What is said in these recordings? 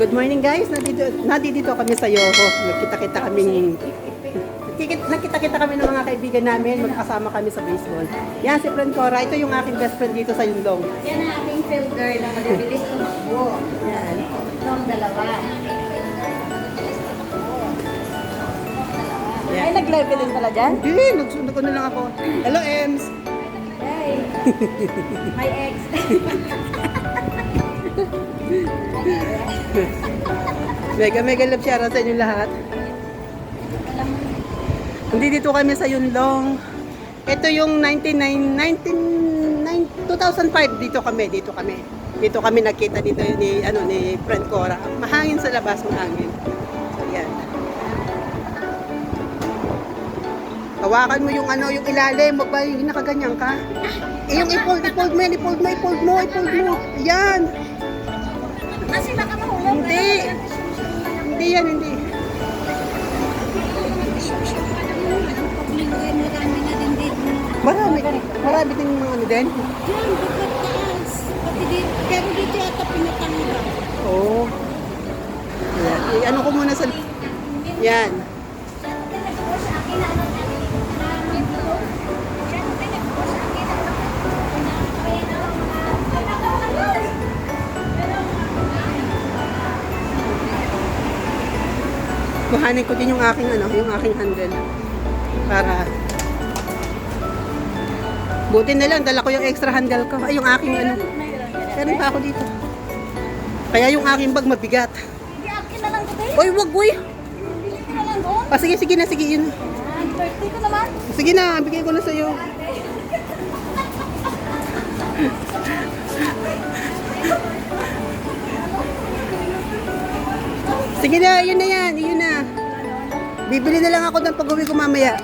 Good morning guys, nandito kami sa Yoho. Nagkita-kita kami ng mga kaibigan namin, magkasama kami sa baseball. Yan si Friend Cora, ito yung aking best friend dito sa Yunlong. Yan ang ating fielder na mabilis tumakbo. Yan. Itong dalawa. Yan. Ay, nag-leveling pala dyan? Hindi, nagsunod ko na lang ako. Hello, Ems! Hey! My ex. Mega love share sa inyo lahat. Hindi dito kami sa Yunlong. Ito yung 2005 dito kami. Dito kami nakita dito ni Friend Cora. Mahangin sa labas, mahangin. So yan. Hawakan mo yung yung ilalim, wag ba yung nakaganyan ka? Yung i-fold mo. Yan. Kasi baka mahulog. Hindi yan. Marami din mga ano din. Pero dito yata pinatanggal. Oo. Yan. I-ano ko muna sa... Yan. Kuhanin ko din yung aking handle. Para... Buti na lang, dala ko yung extra handle ko. Ay, yung aking Meron pa ako dito. Kaya yung aking bag mabigat. Hindi, akin na lang ko. Oy, wag, boy. Bili ko na lang doon. Sige yun. Birthday ko naman. Sige na, bigay ko na sa'yo. Sige na, yun na. Bibili na lang ako ng pag-uwi ko mamaya.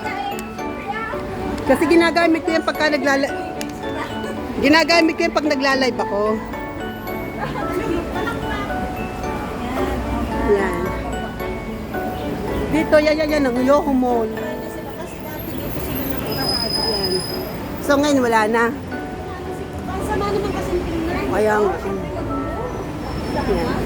Kasi ginagamit ko yan pag nagla-live ako. Yan. Dito, yan ang Yoho Mall. Yan. So ngayon wala na. Sama naman kasi tingnan. Kaya nga. Yan.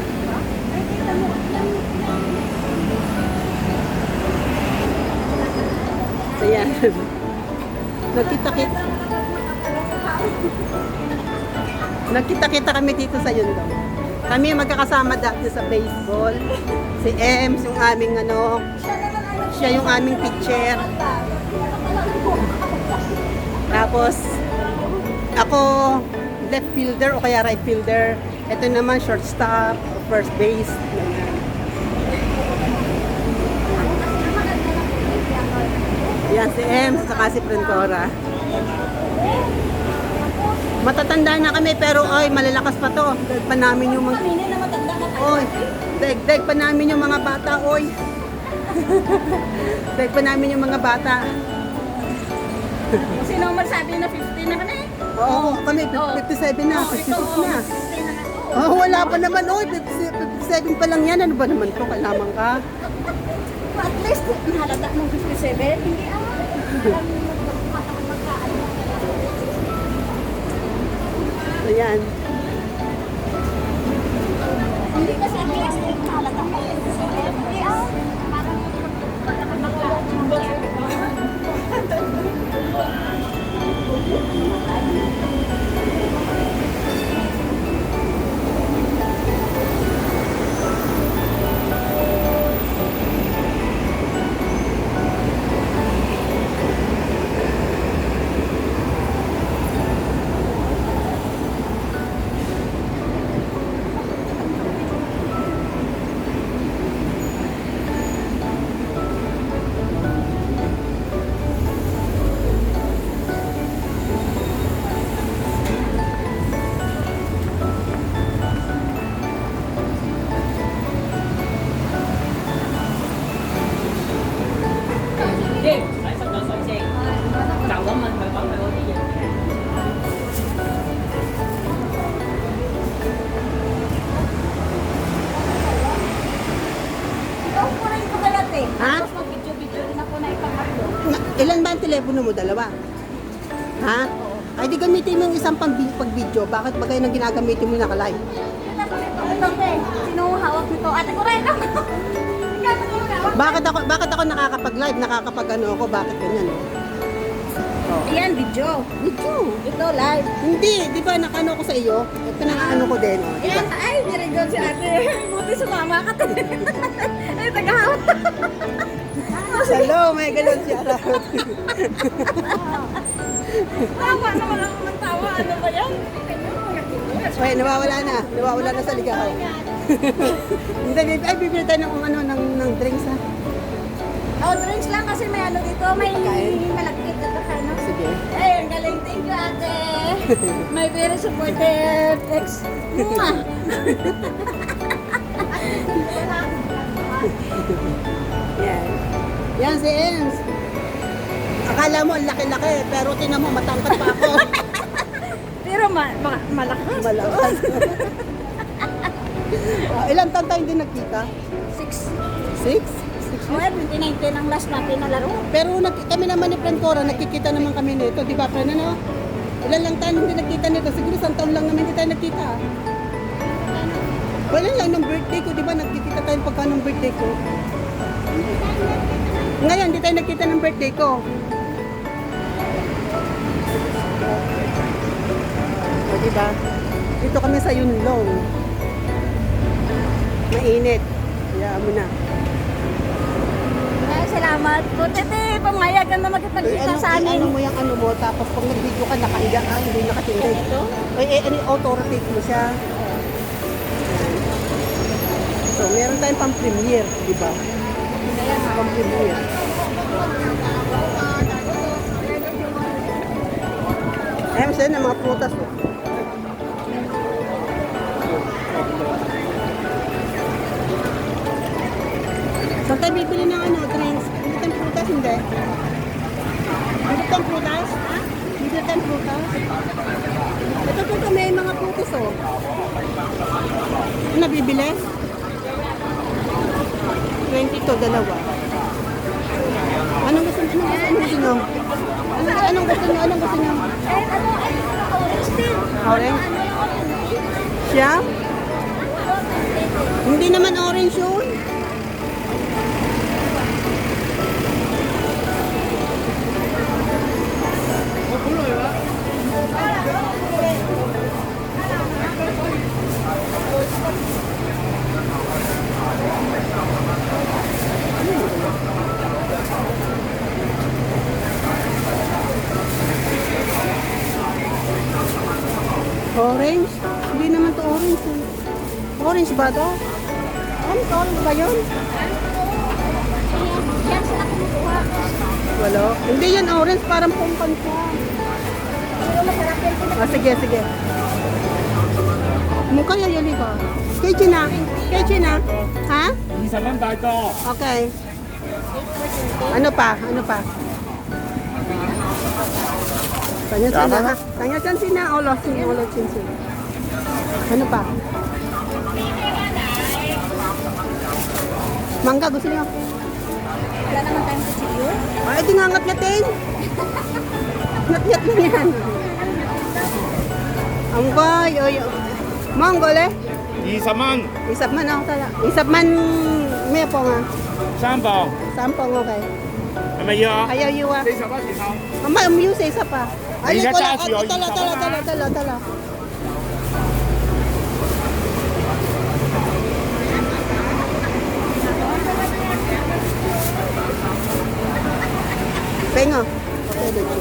So yan. Nagkita-kita kami dito sa Yunlong. Kami magkakasama dati sa baseball. Si Ems, yung aming siya yung aming pitcher. Tapos, ako left fielder o kaya right fielder. Ito naman shortstop, first base. Yan si Ems, saka si Friend Cora. Matatanda na kami pero malalakas pa to. Daig pa namin yung mga... Hindi na matanda ka tayo. Daig pa namin yung mga bata, Daig pa namin yung mga bata. Kasi normal sabi na 50 na ka na eh. Oo, kami 57 na, 56 na. Wala pa naman, 57 pa lang yan. Ano ba naman to? Kailangan ka. At least, nahalata ng 57. Hindi Ayan. Hindi kasi ang last time nahalata ng 57. Hindi Ilan ba ang telepono mo? Dalawa? Ha? Ay, di gamitin mo yung isang pag-video. Bakit ba kayo nang ginagamitin mo yung naka-live? Sino hawak nito? Ate ko rin. Bakit ako nakakapag-live? Nakakapag-ano ako? Bakit ganyan? Ayan, video. Video. Ito, live. Hindi, di ba nakano ko sa iyo? Ito na ano ko din, oh. Di ba? Ayan, ay, dirigyan si ate. Buti sumama ka. Ay, tagahawak. Hello, may galon si Arat. Tawa naman ako ng tawa. Ano ba yan? Okay, nawawala na sa ligaw. Hindi, ay bibili tayo ng drinks ha. Oh, drinks lang kasi may ano dito. May Pagkain? malakit na ano. Sige. Ay, ang galing. Thank you, ate. May very supportive ex. Mwah! Yan. Yan si Ems. Akala mo ang laki-laki, pero tinan mo matangkad pa ako. Pero malakas. Malakas. Ilang taon tayo hindi nagkita? 6. 6? 6 Oh, 2019 ang last natin na laro. Pero kami naman ni Friend Cora, nagkikita naman kami nito. Di ba, friend, ano? Ilan lang tayo hindi nagkita nito? Siguro isang taon lang naman hindi tayo nagkita. Wala lang ng birthday ko, di ba? Nagkikita tayo pagka ng birthday ko. Ngayon, hindi tayo nagkita ng birthday ko. O, di ba? Dito kami sa Yunlong. Mainit. Hayaan mo na. Ay, salamat po. Tete, pumayag ka na magkipagkita sa amin. Ano mo yung ano mo, tapos pag nag-video ka, nakahiga ka, hindi nakatingin. Ito? Auto-rotate mo siya. So, meron tayong pang-premiere, di ba? Pang-premiere. Ayun sa'yo ng mga prutas. Oh. Saan tayo bibili ng ano, drinks? Bibili tayong prutas, hindi? Bibili tayong prutas? Bibili tayong prutas? Ito, may mga prutas, oh. Ano nabibili? 22, dalawa. Anong gusto nyo? Anong gusto nyo? Eh, ano, orange din. Orange? Siya? Hindi naman orange yun. Orange? Hindi naman to orange. Eh. Orange ba to? Ano to? Orange ba yun? Yan sila kumukuha. Wala. Hindi yan orange. Parang pumpan siya. Pero masarap yan sila. Sige. Mukha yayali ka. Kay China. Ha? 20蚊大個， Okay. Ano pa? Tanya China ha? Tanya China. Olo China. Ano pa? Mangga gusto niyo? Wala naman tayong kutsilyo. Ay, di nga ngat-ngatin. Ngat-ngat mo yan. Ang bay, Mongol eh. 20蚊， Isap man ako tala. Isap man may po nga. 3磅， Sampong okay. 係咪要啊？ Ayaw yuwa. 40蚊然後。 Mama, umiyos sa isa pa. Ay, Hindi ka wala. charge yun. Tala. Pengo. Okay, dito.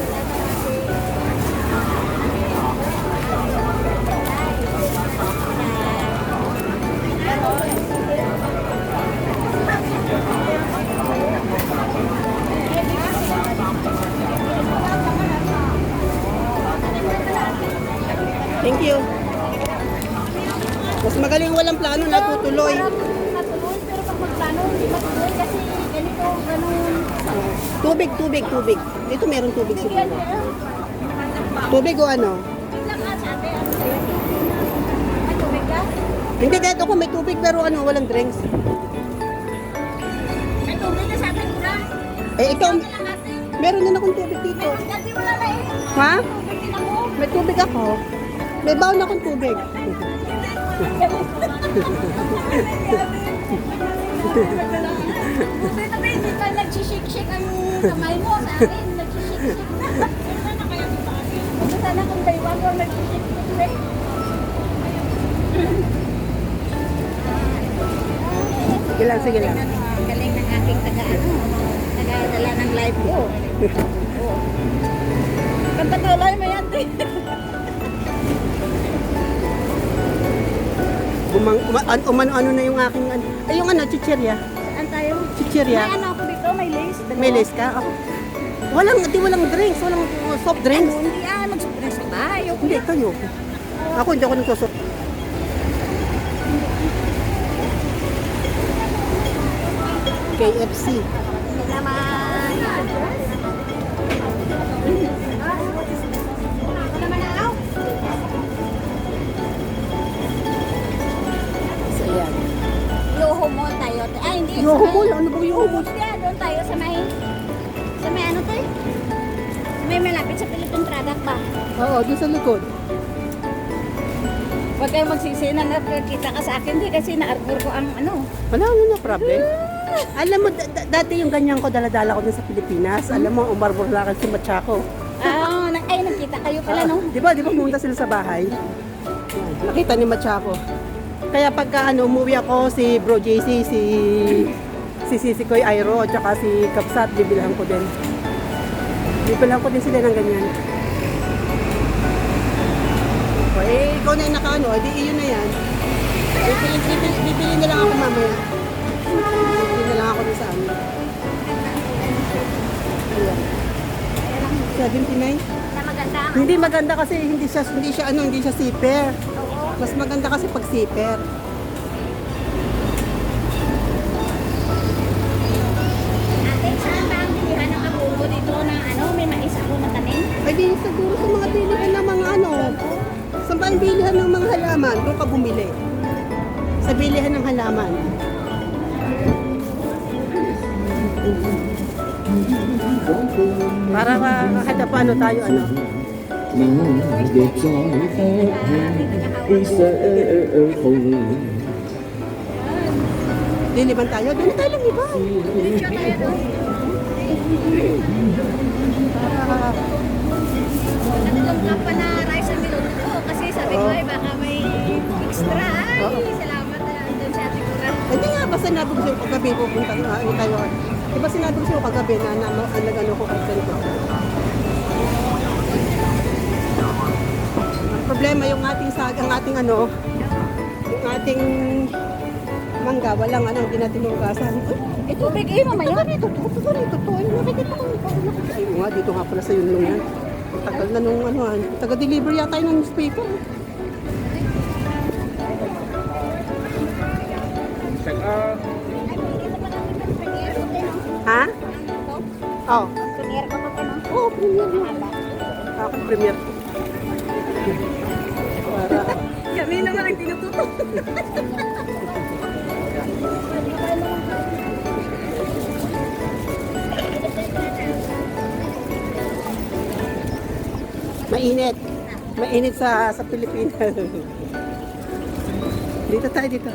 Thank you. Mas magaling walang plano, natutuloy. Natuloy, pero pag magplano, hindi matuloy kasi ganito, ganun. Tubig. Dito meron tubig Yan, siguro. yan. Tubig o ano? Biglang ka, ate. May tubig ka? Hindi, kahit ako may tubig pero ano, walang drinks. May tubig ka sa atin, wala. Eh, ikaw, Lang ate. meron din akong tubig dito. Dati wala na eh. Ha? Tubig din ako. May tubig ako. May baon akong tubig. Buti na ba hindi ka nagsishik-shik ang kamay mo sa akin? Nagsishik-shik. Sana kung kayo wag ang nagsishik-shik. Sige lang, sige lang. Ang galing ng aking taga-dala ng live ko. Oo. Pagpatuloy mo yan, te. Umano-ano na yung aking, ay yung ano, chichirya. Saan tayo? Chichirya. May ano ako dito, may lace. Dalawa. May lace ka? Ako. Walang drinks, walang soft drinks. Ano, hindi magsupress sa bahay. Hindi, kayo. Ako, hindi ako nagsusok. KFC. Hindi naman. Ako naman ako. So, yan. Yoho Mall tayo. Ay, hindi. Yoho Mall? Ano bang Yoho Mall? Kaya doon tayo sa may ano to eh? May malapit sa Philippine Product ba? Oo, doon sa likod. Huwag kayong magsisi na nakikita ka sa akin. Di kasi na-arbor ko ang ano. Wala, no problem. Alam mo, dati yung ganyan ko, daladala ko din sa Pilipinas. Alam mo, umarbor lang si Machako. Ay, nagkita kayo pala, no? Di ba pumunta sila sa bahay? Nakita ni Machako. Kaya pagka umuwi ako, si Bro JC, si Sisikoy Airo, at saka si Kapsat, bibilhan ko din. Bibilhan ko din sila ng ganyan. O, ikaw na yung nakaano, di iyon na yan. Bibili na lang ako mamaya. Bibili na lang ako din sa amin. Ayan. 79? Na maganda. Hindi maganda kasi hindi siya zipper. Mas maganda kasi pag zipper. Ate, saan ba ang bilihan ng kabubo dito ng ano? May mais ako na tanim? Ay di siguro sa mga bilihan ng mga ano. Sa mga bilihan ng mga halaman, doon ka bumili. Sa bilihan ng halaman. Para kahit pa ano tayo ano. 那夜在花會相逢， Liliban tayo. Doon na tayo lang iba. Nagtong ka pa na rice and milk ko kasi sabi ko ay baka may extra. Ay, salamat na doon sa ating kura. Hindi nga, basta sinabi ko sa'yo kagabi pupunta tayo. Diba sinabi ko sa'yo kagabi na nag-ano ko kasi ko. Ang problema yung ating yung ating mangga, walang hindi natin hugasan. Eh, tubig eh, mamaya. Totoo. Nakikita ko. Ay, nga, dito nga pala sa Yunlong yan. Ang tagal na nung taga-deliver yata yung newspaper. Check out. Ha? Oh. Premier ko pa no? Oo, premier mo. Ako premier. Para Kami naman ang tinututok. mainit. Mainit sa Pilipinas. Dito tayo dito.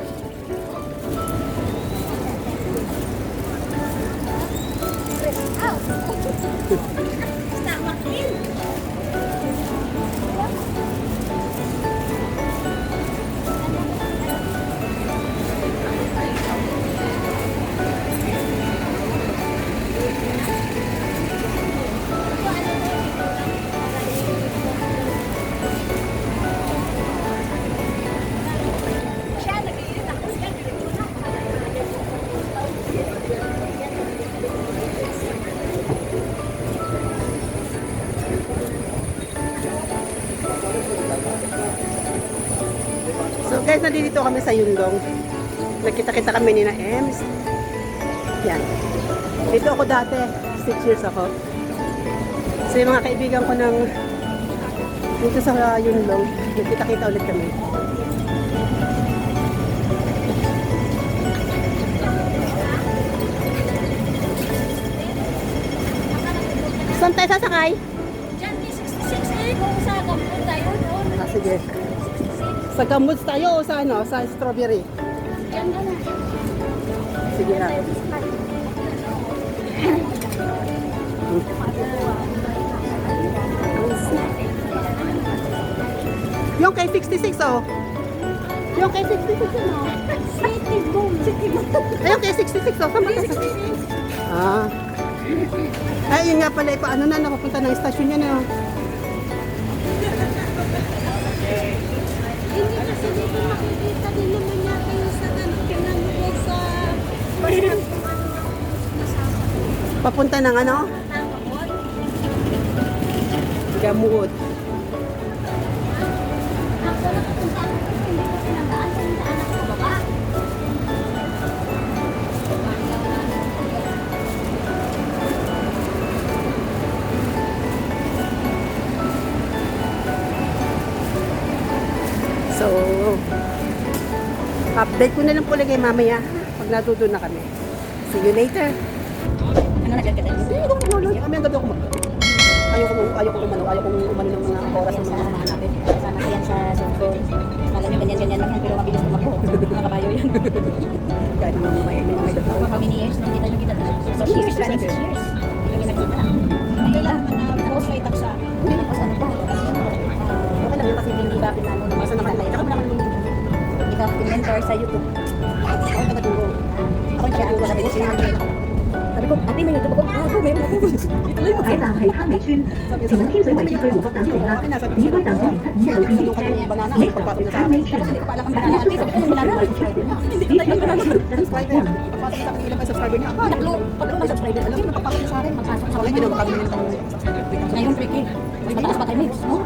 Starbucks din. Siya, nag-iinit ako. So guys, nandito kami sa Yunlong. Nagkita-kita kami ni na Ems. Yan. Dito ako dati. 6 years ako. So yung mga kaibigan ko ng dito sa Yunlong, nagkita-kita ulit kami. Saan tayo sasakay? Diyan, 66 eh, kung sa Sige. Sa gamuts tayo o sa ano? Sa strawberry? Yan na lang. Sige na. Yung kay 66 oh. Yung kay 66 ano? City Boom. City Boom. Ayun kay 66 oh. Saan ba tayo? Ah. Ay, yun nga pala. Paano na napapunta ng stasyon yan oh. Hindi kasi dito makikita din naman yata yung sa kanan mo sa Papunta ng ano? Gamut. So, update ko na lang po lagay mamaya pag natuto na kami. See you later. Ano na dyan ka din? Hindi ko mamuloy. Kami ang gabi ako ayaw ko umano ng mga oras ng mga hanapin. Sana yan sa Songko. Kala nyo ganyan-ganyan lang yan, pero mabilis tumakbo. Mga kabayo yan. Kahit mga may dataw. How many years nung kita nyo kita? 6 years, running 6 years. Hindi nyo nakita. Kailan post kay Taksa. Tapos ano pa? Okay lang yun kasi hindi ba pinano ng masa naman tayo. Tsaka mo naman Ikaw mentor sa YouTube. ako tagaturo. Ako siya ang wala din sinabi ako. Sabi ko, ate may YouTube ako. Ako, meron ako. 海南係黑尾村，前往天水圍市區湖北等地啦。已該暫時停七五路天橋車，next stop is 黑尾村。 Paalam ang banana. Ate, sabi ko, banana. Hindi tayo banana. Subscribe yan. Papasok sa ilang may subscriber niya. Tatlo na subscriber. Alam mo, napapasok niya sa akin. Magpasok sa Wala akin. ginawa kami ng subscriber. Ngayon, tricky. Mas mataas pa tayo, Mix. No?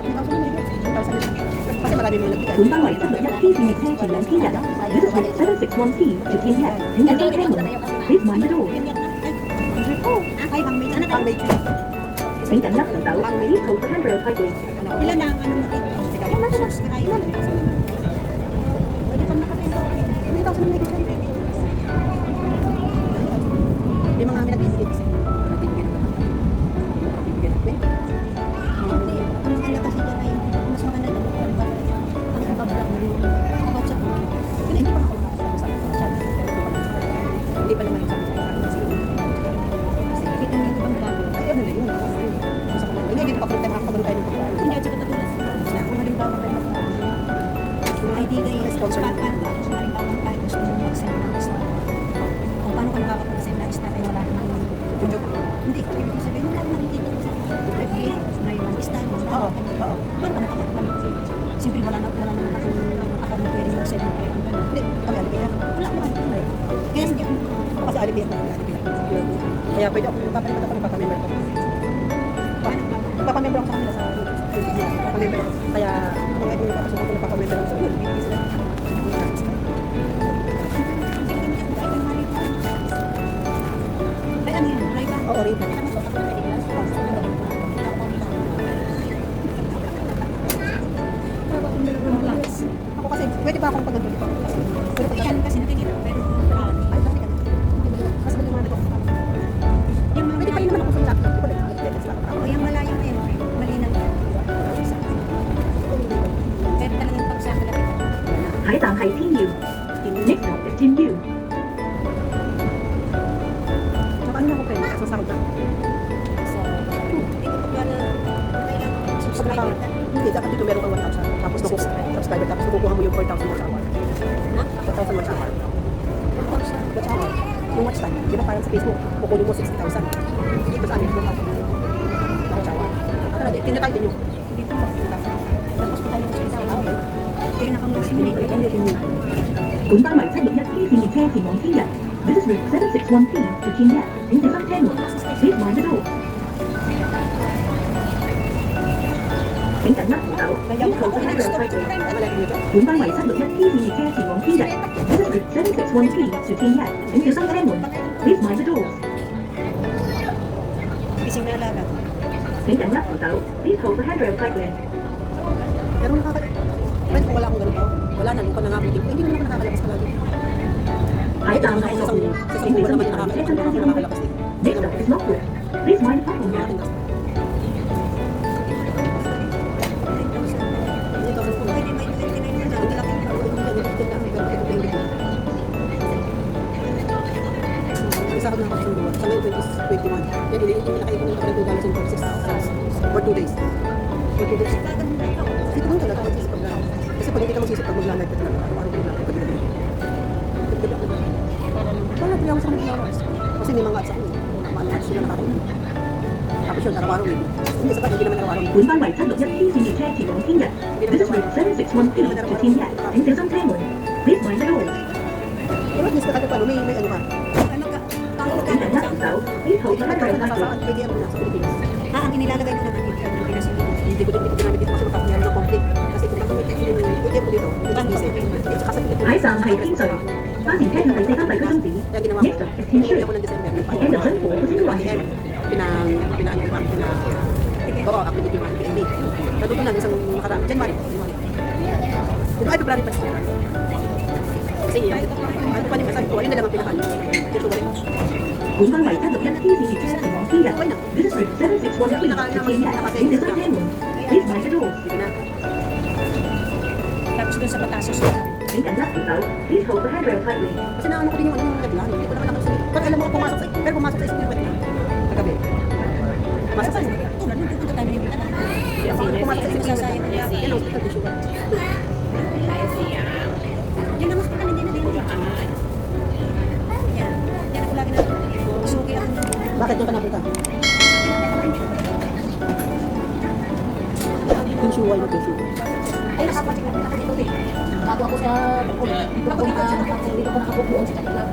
Kasi marami mo nagbigay. 本班為761P 便列車前兩天日，This is route 761P to 天一，請小心車門，Please mind the door。 Ay, pang Mix. Ano Ang may 請緊握扶手，Please hold the handrail tightly。 Ilan na ang ano mo dito? Yung nasa subscribe. Pwede pang nakapento. May tao sa mga nagiging. May mga amin nagbibigay kasi. Nagbibigay na ba? Nagbibigay na ba? Hindi. Ang maganda kasi dyan ay mas maganda na ang iba-vlog mo rin. About sa Hindi pa ako nakasama sa channel. Hindi pa naman yung sabi ko. kita niyo ibang vlog. Ay, ano na yun? Gusto ko na. Hindi pa ako tayo makakabalo tayo ng pagkain. Hindi at saka katulad sa kung halimbawa kayo yung ID kayo Sponsor. kung halimbawa kayo gusto nyo mag-send ng star. Kung paano ka nakakapag-send ng star ay wala namang hindi. Ibig sabihin wala namang nakikita ko sa review na yung star mo. Oo. Oo. Paano ka nakakapag-send? Siyempre wala naman akong account na pwede mag-send ng pwede. Hindi. Kami alipin na. Wala naman. Kaya sige. Ako kasi alipin na. Kaya pwede ako magpapalipat ako ng papamember ko. Paano ka? Papamember ako sa kanila sa YouTube niya. Papamember ako. Kaya kung ano yung papasukan ko ng papamember ako sa YouTube, bibigay sila. Ay, ano yan? Live ba? Oo, rin. Ako kasi, pwede ba akong pagdagulit pa? Pwede ko Yan kasi nakikita ko pero Ay, bakit ganun? Mas maliwanag ako. yung mga Pwede pa rin naman ako sa laptop. Pwede pa rin o yung malayo na yun, malinaw na. Pero talagang pag sa malapit. 下一站係天耀，next stop is 天耀。 Tsaka ano na ako pwede? Sasahod na. So, dito pag wala, kailangan subscriber ka. Hindi, dapat dito meron kang 1,000. Tapos subscriber, tapos kukuha mo yung 4,000 watch hour. Ha? 4,000 watch hour. 1,000. Watch hour. Yung watch time. Di ba parang sa Facebook, kukunin mo 60,000. Dito sa amin, 4,000 watch hour. Ano, tinatay din yung. Dito mo. Tapos pa tayo sa isang tao. Kaya nakamusin mo dito. Ano yung 本班為761P 便列車前往天日，This is route 761P to 天一，請小心車門，Please mind the door。請緊握扶手，Please hold the handrail tightly。 本班為761P 便列車前往天日，This is route 761P to 天一，請小心車門，Please mind the door。 Gising na alaga. 請緊握扶手，Please hold the handrail tightly。 Pero friend, kung wala akong ganito, wala na, lupa na nga meeting. Hindi naman ako nakakalabas palagi. 下一站係樂湖，請小心前行車身方向。Next stop is 樂湖，Please mind the platform now。 Hindi hindi nakaibig ng $2 and 46 for 2 days. For 2 days. Kasi doon talaga magsisip pag kasi pag hindi ka magsisip pag maglalagay ka talaga, araw-araw ka maglalagay pag gabi. Wala, 3 hours ako mag-hours. Kasi may mga ads ako. Mga ads sila nakakain. Tapos yun, araw-araw eh. Hindi, sa hindi naman araw-araw. 本班為761 C 列車前往天日，This route 761 P to 天日，請小心車門。Please mind the doors。 Pero at least kahit paano, may ano ka. 請緊握扶手，Please hold the handrail Nasa tightly。 KTM na sa Pilipinas. Ang inilalagay ko naman yung Pilipinas. Hindi ko ginamit dito kasi makakayari ng conflict. Kasi kung bakit may KTM ko dito, ito ang isip. Saka sa Pilipinas. 下一站係天隧，巴士車向第四間地區終止。 Kaya ginawa Next ko, stop is 天 umuwi 隧 ako ng December. The end of Zone 4 for synchronizing. Oo, activity yung PNB. Natuto na isang nakaraan. January. Ay, February pa siya. Kasi yun, ano pa niya, sabi ko, alin na lang ang pinakano. Tutuloy. 本班為761 T 列車前往天日，This route 761 P to 天日，請小心車門。Please mind the doors。 Sige na. Tapos doon sa Batasos na. 請緊握扶手，Please hold the handrail tightly。 Kasi naano ko din yung ano yung naglan. Hindi ko naman ako sa... Pero alam mo ko pumasok sa... Pero pumasok sa Spirit na. Nagabi. Pumasok sa... Tulad nung pupunta tayo ng Bitanan. Pumasok sa Spirit na. Yan, hospital tissue. Yun ang hospital, hindi na din. Yan. Yan ako lagi na. Suki ako. Bakit yung panapunta? Tissue, why not tissue? Ay, nakapatigil ako dito eh. Bago ako sa dito ako nakapupuan sa kanila.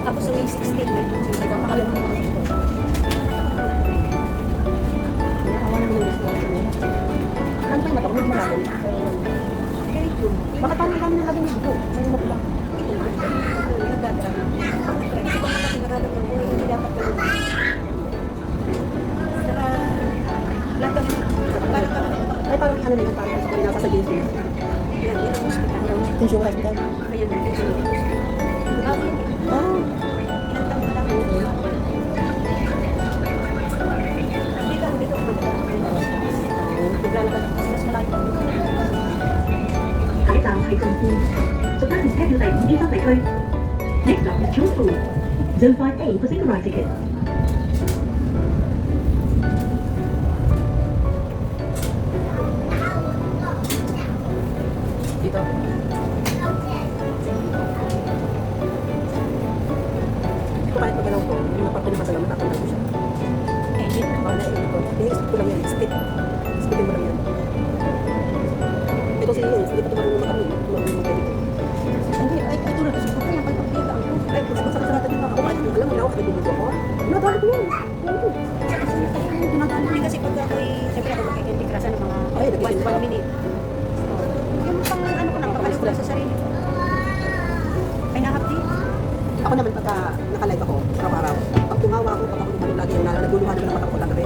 Tapos sa May 16, makalaman mo ako dito. Awa naman yung gusto. Ano pa yung matawag mo namin? Bakit paano kami nalagay dito? Saan yung mapulang? Ay, parang ano na yun, parang sa kanila sa gilid yun. Tissue hospital. Oh.下一站係重富，屬單程車票第5 B 3地區。Next stop is Chongfu。Zone 5A for synchronized ticket。 Dito. Ito kahit pagalaw ko, yung napapalipas na lang, matatanggal ko siya. Edit. Naiinit ko. Ini-spit ko lang yan. Spitin mo lang yan. Ito si Ian, hindi pa tumarunong makamit. Tumarunong mag-edit. Hindi, ay tulad. Gusto ko yan, pagpapagkita ako. Ay, gusto ko sa kasarata din ako. Alam mo na ako, nagbibuto ako. Nabalik yun. Ginagawa namin kasi pag ako'y, siyempre ako makikitikrasa ng mga Ay, nag-isip pa. minute. Yung pang ano ko lang, papalit ko lang sa sarili ko. Ay, nahapdi. Ako naman pagka naka-live ako, araw-araw. Pag tumawa ako, pag ako gumano lagi, naguluhan naman ang mata ko lang gabi.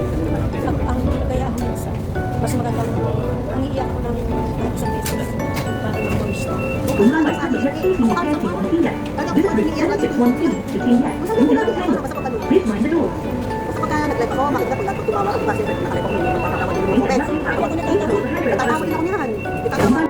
Ang kaya ako minsan, mas maganda ang iiyak ko ng sa business para mag-voice to. 本班為761 T 列車前往天日，This route 761 P to 天日，請小心車門。Please mind the doors。 Basta pagka nag-live ako, makikita pag tumawa ako, kasi naka-live ako, nakakatawa din yung mga comment. Natatawa din ako niyan. 本班